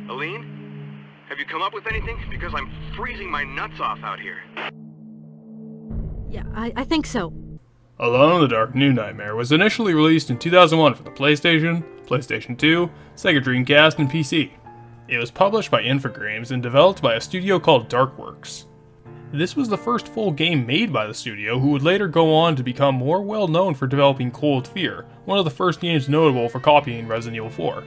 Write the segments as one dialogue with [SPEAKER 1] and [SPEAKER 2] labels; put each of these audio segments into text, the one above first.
[SPEAKER 1] Aline? Have you come up with anything? Because I'm freezing my nuts off out here.
[SPEAKER 2] Yeah, I think so.
[SPEAKER 3] Alone in the Dark New Nightmare was initially released in 2001 for the PlayStation, PlayStation 2, Sega Dreamcast, and PC. It was published by Infogrames and developed by a studio called Darkworks. This was the first full game made by the studio, who would later go on to become more well known for developing Cold Fear, one of the first games notable for copying Resident Evil 4.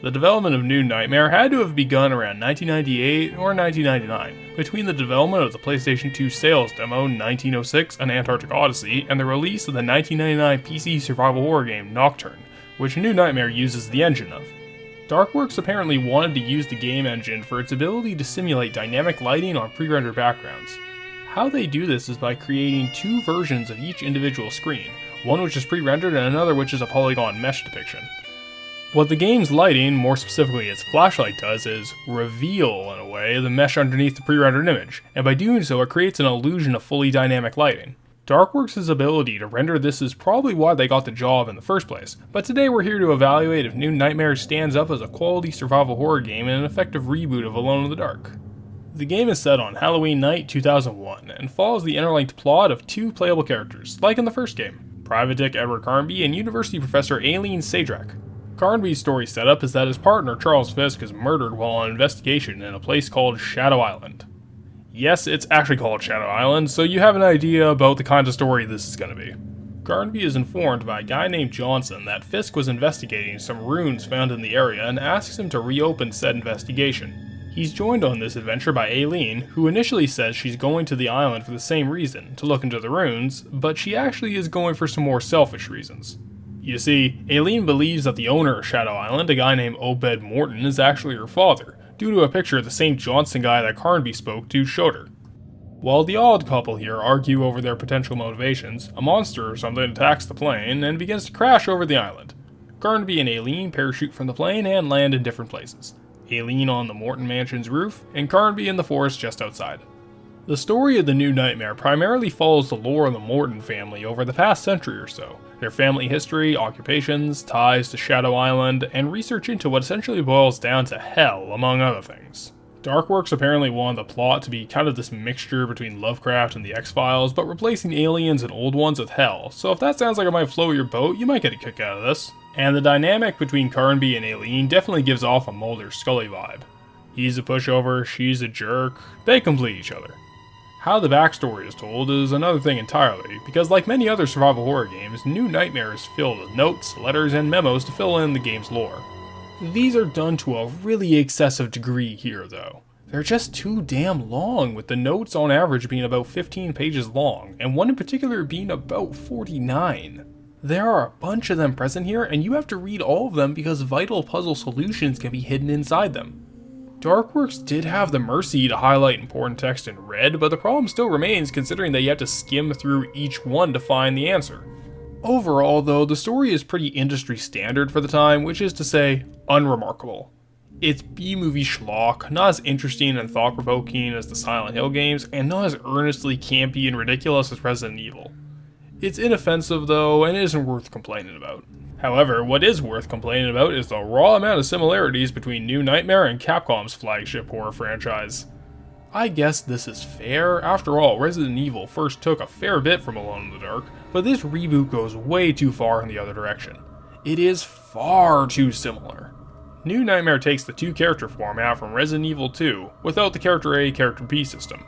[SPEAKER 3] The development of New Nightmare had to have begun around 1998 or 1999, between the development of the PlayStation 2 sales demo 1906 An Antarctic Odyssey and the release of the 1999 PC survival horror game Nocturne, which New Nightmare uses the engine of. Darkworks apparently wanted to use the game engine for its ability to simulate dynamic lighting on pre-rendered backgrounds. How they do this is by creating two versions of each individual screen, one which is pre-rendered and another which is a polygon mesh depiction. What the game's lighting, more specifically its flashlight, does is reveal, in a way, the mesh underneath the pre-rendered image, and by doing so it creates an illusion of fully dynamic lighting. Darkworks' ability to render this is probably why they got the job in the first place, but today we're here to evaluate if New Nightmare stands up as a quality survival horror game and an effective reboot of Alone in the Dark. The game is set on Halloween night 2001, and follows the interlinked plot of two playable characters, like in the first game, Private Dick Edward Carnby and University Professor Aileen Sadrak. Carnby's story setup is that his partner Charles Fisk is murdered while on investigation in a place called Shadow Island. Yes, it's actually called Shadow Island, so you have an idea about the kind of story this is going to be. Carnby is informed by a guy named Johnson that Fisk was investigating some runes found in the area and asks him to reopen said investigation. He's joined on this adventure by Aileen, who initially says she's going to the island for the same reason, to look into the runes, but she actually is going for some more selfish reasons. You see, Aileen believes that the owner of Shadow Island, a guy named Obed Morton, is actually her father, due to a picture of the same Johnson guy that Carnby spoke to showed her. While the odd couple here argue over their potential motivations, a monster or something attacks the plane and begins to crash over the island. Carnby and Aileen parachute from the plane and land in different places. Aileen on the Morton Mansion's roof, and Carnby in the forest just outside. The story of the New Nightmare primarily follows the lore of the Morton family over the past century or so, their family history, occupations, ties to Shadow Island, and research into what essentially boils down to hell, among other things. Darkworks apparently wanted the plot to be kind of this mixture between Lovecraft and the X-Files, but replacing aliens and old ones with hell, so if that sounds like it might float your boat, you might get a kick out of this. And the dynamic between Carnby and Aileen definitely gives off a Mulder Scully vibe. He's a pushover, she's a jerk, they complete each other. How the backstory is told is another thing entirely, because like many other survival horror games, New Nightmare is filled with notes, letters, and memos to fill in the game's lore. These are done to a really excessive degree here though. They're just too damn long, with the notes on average being about 15 pages long, and one in particular being about 49. There are a bunch of them present here, and you have to read all of them because vital puzzle solutions can be hidden inside them. Darkworks did have the mercy to highlight important text in red, but the problem still remains considering that you have to skim through each one to find the answer. Overall though, the story is pretty industry standard for the time, which is to say, unremarkable. It's B-movie schlock, not as interesting and thought-provoking as the Silent Hill games, and not as earnestly campy and ridiculous as Resident Evil. It's inoffensive though, and it isn't worth complaining about. However, what is worth complaining about is the raw amount of similarities between New Nightmare and Capcom's flagship horror franchise. I guess this is fair. After all, Resident Evil first took a fair bit from Alone in the Dark, but this reboot goes way too far in the other direction. It is far too similar. New Nightmare takes the two-character format from Resident Evil 2, without the Character A, Character B system.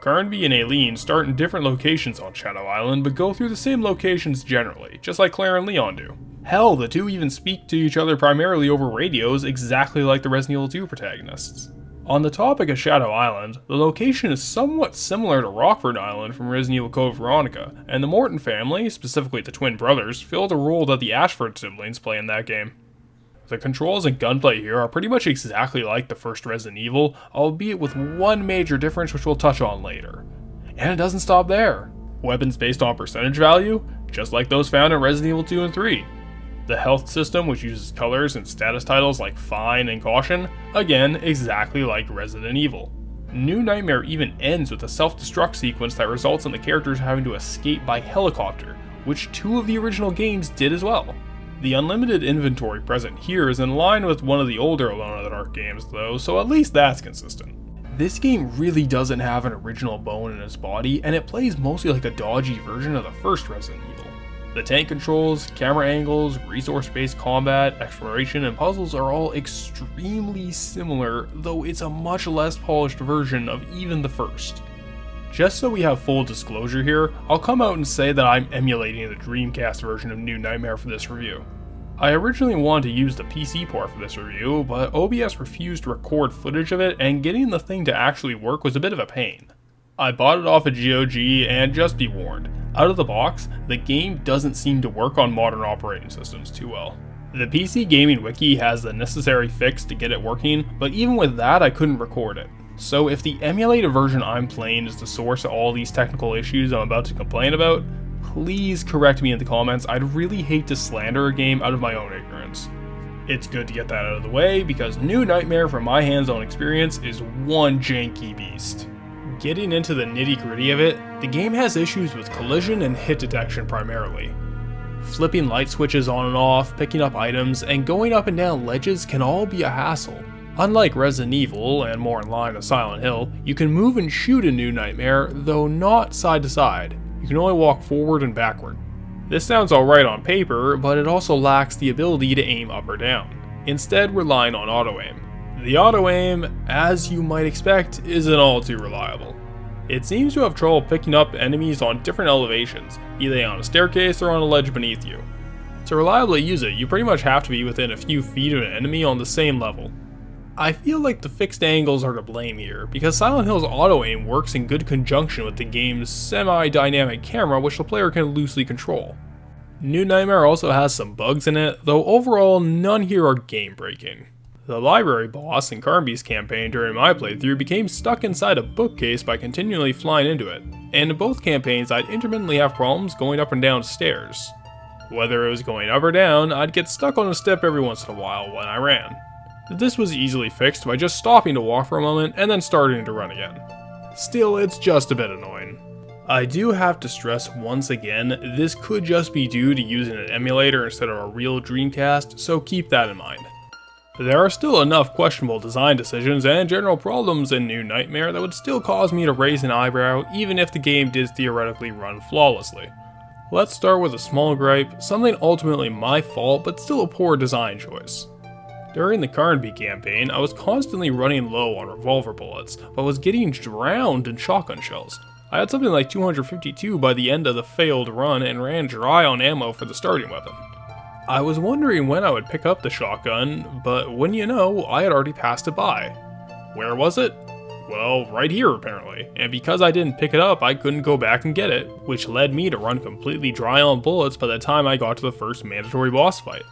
[SPEAKER 3] Carnby and Aileen start in different locations on Shadow Island, but go through the same locations generally, just like Claire and Leon do. Hell, the two even speak to each other primarily over radios, exactly like the Resident Evil 2 protagonists. On the topic of Shadow Island, the location is somewhat similar to Rockford Island from Resident Evil Code Veronica, and the Morton family, specifically the twin brothers, fill the role that the Ashford siblings play in that game. The controls and gunplay here are pretty much exactly like the first Resident Evil, albeit with one major difference which we'll touch on later. And it doesn't stop there. Weapons based on percentage value, just like those found in Resident Evil 2 and 3. The health system, which uses colors and status titles like Fine and Caution, again, exactly like Resident Evil. New Nightmare even ends with a self-destruct sequence that results in the characters having to escape by helicopter, which two of the original games did as well. The unlimited inventory present here is in line with one of the older Alone in the Dark games though, so at least that's consistent. This game really doesn't have an original bone in its body, and it plays mostly like a dodgy version of the first Resident Evil. The tank controls, camera angles, resource-based combat, exploration, and puzzles are all extremely similar, though it's a much less polished version of even the first. Just so we have full disclosure here, I'll come out and say that I'm emulating the Dreamcast version of New Nightmare for this review. I originally wanted to use the PC port for this review, but OBS refused to record footage of it, and getting the thing to actually work was a bit of a pain. I bought it off of GOG, and just be warned, out of the box, the game doesn't seem to work on modern operating systems too well. The PC Gaming Wiki has the necessary fix to get it working, but even with that I couldn't record it. So if the emulated version I'm playing is the source of all these technical issues I'm about to complain about, please correct me in the comments. I'd really hate to slander a game out of my own ignorance. It's good to get that out of the way, because New Nightmare from my hands-on experience is one janky beast. Getting into the nitty-gritty of it, the game has issues with collision and hit detection primarily. Flipping light switches on and off, picking up items, and going up and down ledges can all be a hassle. Unlike Resident Evil, and more in line with Silent Hill, you can move and shoot in New Nightmare, though not side to side. You can only walk forward and backward. This sounds alright on paper, but it also lacks the ability to aim up or down, instead relying on auto-aim. The auto-aim, as you might expect, isn't all too reliable. It seems to have trouble picking up enemies on different elevations, either on a staircase or on a ledge beneath you. To reliably use it, you pretty much have to be within a few feet of an enemy on the same level. I feel like the fixed angles are to blame here, because Silent Hill's auto-aim works in good conjunction with the game's semi-dynamic camera, which the player can loosely control. New Nightmare also has some bugs in it, though overall none here are game-breaking. The library boss in Carnby's campaign during my playthrough became stuck inside a bookcase by continually flying into it, and in both campaigns I'd intermittently have problems going up and down stairs. Whether it was going up or down, I'd get stuck on a step every once in a while when I ran. This was easily fixed by just stopping to walk for a moment and then starting to run again. Still, it's just a bit annoying. I do have to stress once again, this could just be due to using an emulator instead of a real Dreamcast, so keep that in mind. There are still enough questionable design decisions and general problems in New Nightmare that would still cause me to raise an eyebrow even if the game did theoretically run flawlessly. Let's start with a small gripe, something ultimately my fault but still a poor design choice. During the Carnby campaign, I was constantly running low on revolver bullets, but was getting drowned in shotgun shells. I had something like 252 by the end of the failed run and ran dry on ammo for the starting weapon. I was wondering when I would pick up the shotgun, but wouldn't you know, I had already passed it by. Where was it? Well, right here apparently, and because I didn't pick it up, I couldn't go back and get it, which led me to run completely dry on bullets by the time I got to the first mandatory boss fight.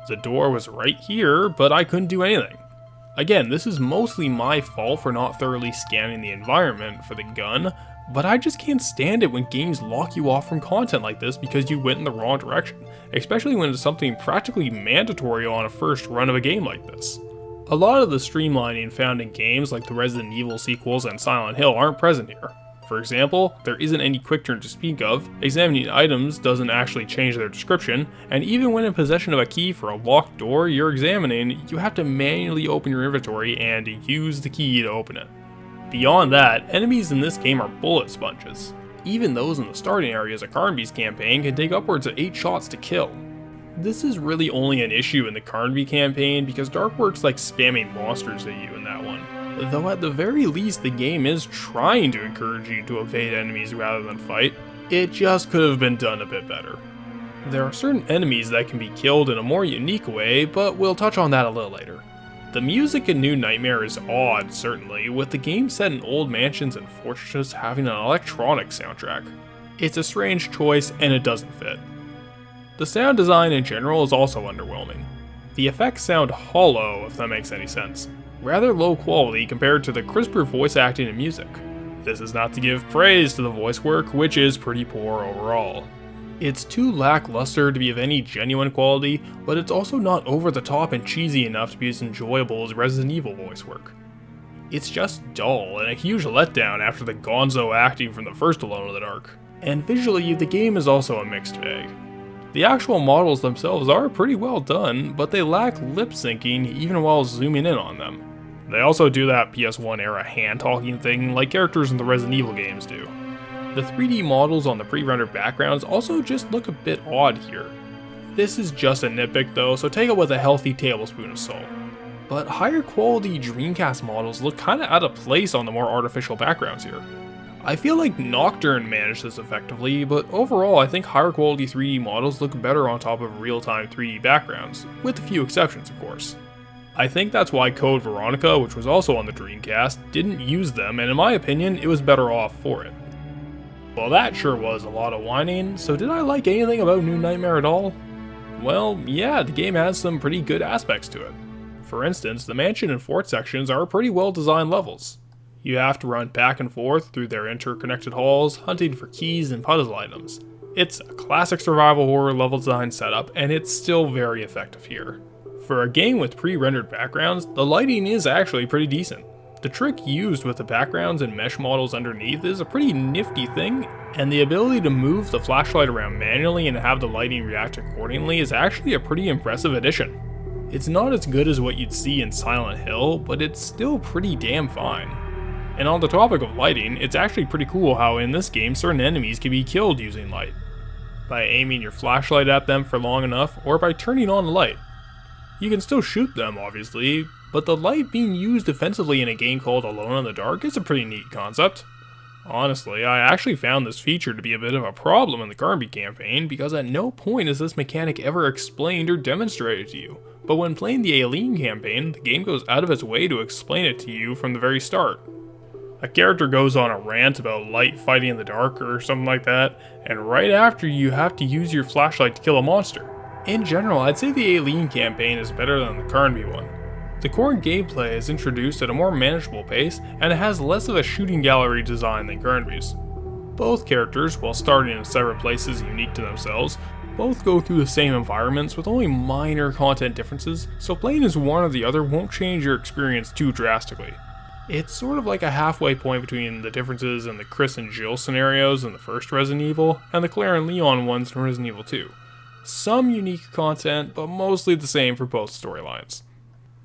[SPEAKER 3] The door was right here, but I couldn't do anything. Again, this is mostly my fault for not thoroughly scanning the environment for the gun, but I just can't stand it when games lock you off from content like this because you went in the wrong direction, especially when it's something practically mandatory on a first run of a game like this. A lot of the streamlining found in games like the Resident Evil sequels and Silent Hill aren't present here. For example, there isn't any quick turn to speak of, examining items doesn't actually change their description, and even when in possession of a key for a locked door you're examining, you have to manually open your inventory and use the key to open it. Beyond that, enemies in this game are bullet sponges. Even those in the starting areas of Carnby's campaign can take upwards of 8 shots to kill. This is really only an issue in the Carnby campaign because Darkworks like spamming monsters at you in that one. Though at the very least the game is trying to encourage you to evade enemies rather than fight, it just could have been done a bit better. There are certain enemies that can be killed in a more unique way, but we'll touch on that a little later. The music in New Nightmare is odd, certainly, with the game set in old mansions and fortresses having an electronic soundtrack. It's a strange choice and it doesn't fit. The sound design in general is also underwhelming. The effects sound hollow, if that makes any sense. Rather low quality compared to the crisper voice acting and music. This is not to give praise to the voice work, which is pretty poor overall. It's too lackluster to be of any genuine quality, but it's also not over the top and cheesy enough to be as enjoyable as Resident Evil voice work. It's just dull and a huge letdown after the gonzo acting from the first Alone in the Dark. And visually, the game is also a mixed bag. The actual models themselves are pretty well done, but they lack lip syncing even while zooming in on them. They also do that PS1 era hand-talking thing like characters in the Resident Evil games do. The 3D models on the pre-rendered backgrounds also just look a bit odd here. This is just a nitpick though, so take it with a healthy tablespoon of salt. But higher quality Dreamcast models look kinda out of place on the more artificial backgrounds here. I feel like Nocturne managed this effectively, but overall I think higher quality 3D models look better on top of real-time 3D backgrounds, with a few exceptions of course. I think that's why Code Veronica, which was also on the Dreamcast, didn't use them, and in my opinion, it was better off for it. Well, that sure was a lot of whining, so did I like anything about New Nightmare at all? Well, yeah, the game has some pretty good aspects to it. For instance, the mansion and fort sections are pretty well designed levels. You have to run back and forth through their interconnected halls, hunting for keys and puzzle items. It's a classic survival horror level design setup, and it's still very effective here. For a game with pre-rendered backgrounds, the lighting is actually pretty decent. The trick used with the backgrounds and mesh models underneath is a pretty nifty thing, and the ability to move the flashlight around manually and have the lighting react accordingly is actually a pretty impressive addition. It's not as good as what you'd see in Silent Hill, but it's still pretty damn fine. And on the topic of lighting, it's actually pretty cool how in this game certain enemies can be killed using light. By aiming your flashlight at them for long enough, or by turning on the light. You can still shoot them, obviously, but the light being used defensively in a game called Alone in the Dark is a pretty neat concept. Honestly, I actually found this feature to be a bit of a problem in the Carnby campaign, because at no point is this mechanic ever explained or demonstrated to you, but when playing the Aileen campaign, the game goes out of its way to explain it to you from the very start. A character goes on a rant about light fighting in the dark or something like that, and right after you have to use your flashlight to kill a monster. In general, I'd say the Aileen campaign is better than the Carnby one. The core gameplay is introduced at a more manageable pace, and it has less of a shooting gallery design than Carnby's. Both characters, while starting in separate places unique to themselves, both go through the same environments with only minor content differences, so playing as one or the other won't change your experience too drastically. It's sort of like a halfway point between the differences in the Chris and Jill scenarios in the first Resident Evil, and the Claire and Leon ones in Resident Evil 2. Some unique content, but mostly the same for both storylines.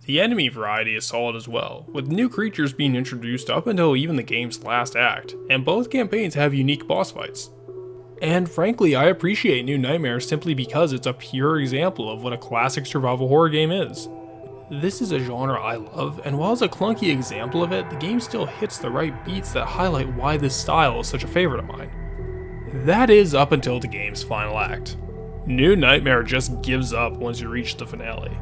[SPEAKER 3] The enemy variety is solid as well, with new creatures being introduced up until even the game's last act, and both campaigns have unique boss fights. And frankly, I appreciate New Nightmare simply because it's a pure example of what a classic survival horror game is. This is a genre I love, and while it's a clunky example of it, the game still hits the right beats that highlight why this style is such a favorite of mine. That is up until the game's final act. New Nightmare just gives up once you reach the finale.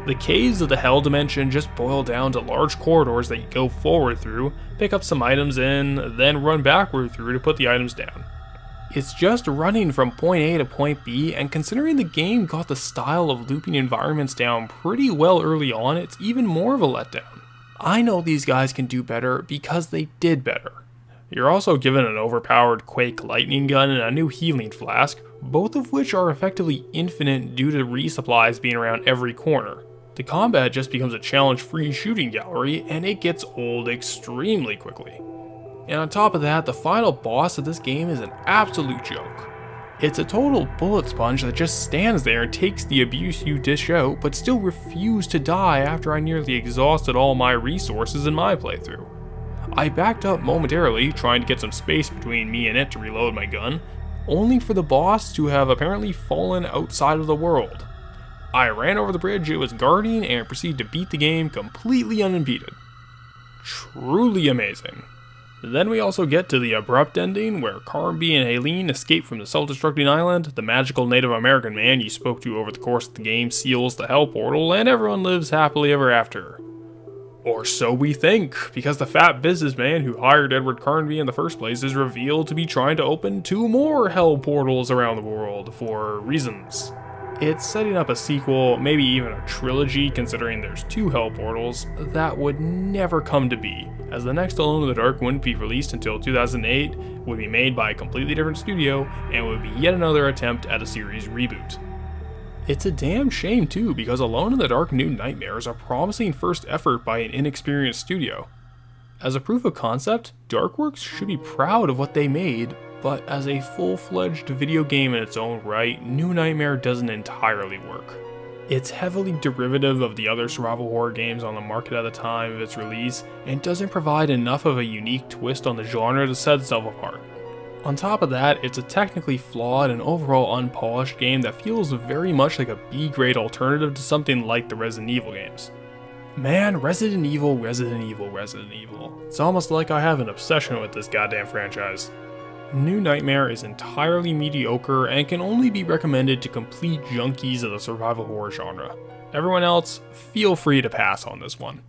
[SPEAKER 3] The caves of the Hell Dimension just boil down to large corridors that you go forward through, pick up some items in, then run backward through to put the items down. It's just running from point A to point B, and considering the game got the style of looping environments down pretty well early on, it's even more of a letdown. I know these guys can do better because they did better. You're also given an overpowered Quake lightning gun and a new healing flask, both of which are effectively infinite due to resupplies being around every corner. The combat just becomes a challenge-free shooting gallery, and it gets old extremely quickly. And on top of that, the final boss of this game is an absolute joke. It's a total bullet sponge that just stands there and takes the abuse you dish out, but still refused to die after I nearly exhausted all my resources in my playthrough. I backed up momentarily, trying to get some space between me and it to reload my gun, only for the boss to have apparently fallen outside of the world. I ran over the bridge it was guarding and proceeded to beat the game completely unimpeded. Truly amazing. Then we also get to the abrupt ending where Carnby and Aileen escape from the self-destructing island, the magical Native American man you spoke to over the course of the game seals the Hell Portal, and everyone lives happily ever after. Or so we think, because the fat businessman who hired Edward Carnby in the first place is revealed to be trying to open 2 more Hell Portals around the world for reasons. It's setting up a sequel, maybe even a trilogy, considering there's 2 Hell Portals, that would never come to be, as the next Alone in the Dark wouldn't be released until 2008, would be made by a completely different studio, and would be yet another attempt at a series reboot. It's a damn shame too, because Alone in the Dark New Nightmare is a promising first effort by an inexperienced studio. As a proof of concept, Darkworks should be proud of what they made, but as a full-fledged video game in its own right, New Nightmare doesn't entirely work. It's heavily derivative of the other survival horror games on the market at the time of its release, and doesn't provide enough of a unique twist on the genre to set itself apart. On top of that, it's a technically flawed and overall unpolished game that feels very much like a B-grade alternative to something like the Resident Evil games. Man, Resident Evil, Resident Evil, Resident Evil. It's almost like I have an obsession with this goddamn franchise. New Nightmare is entirely mediocre and can only be recommended to complete junkies of the survival horror genre. Everyone else, feel free to pass on this one.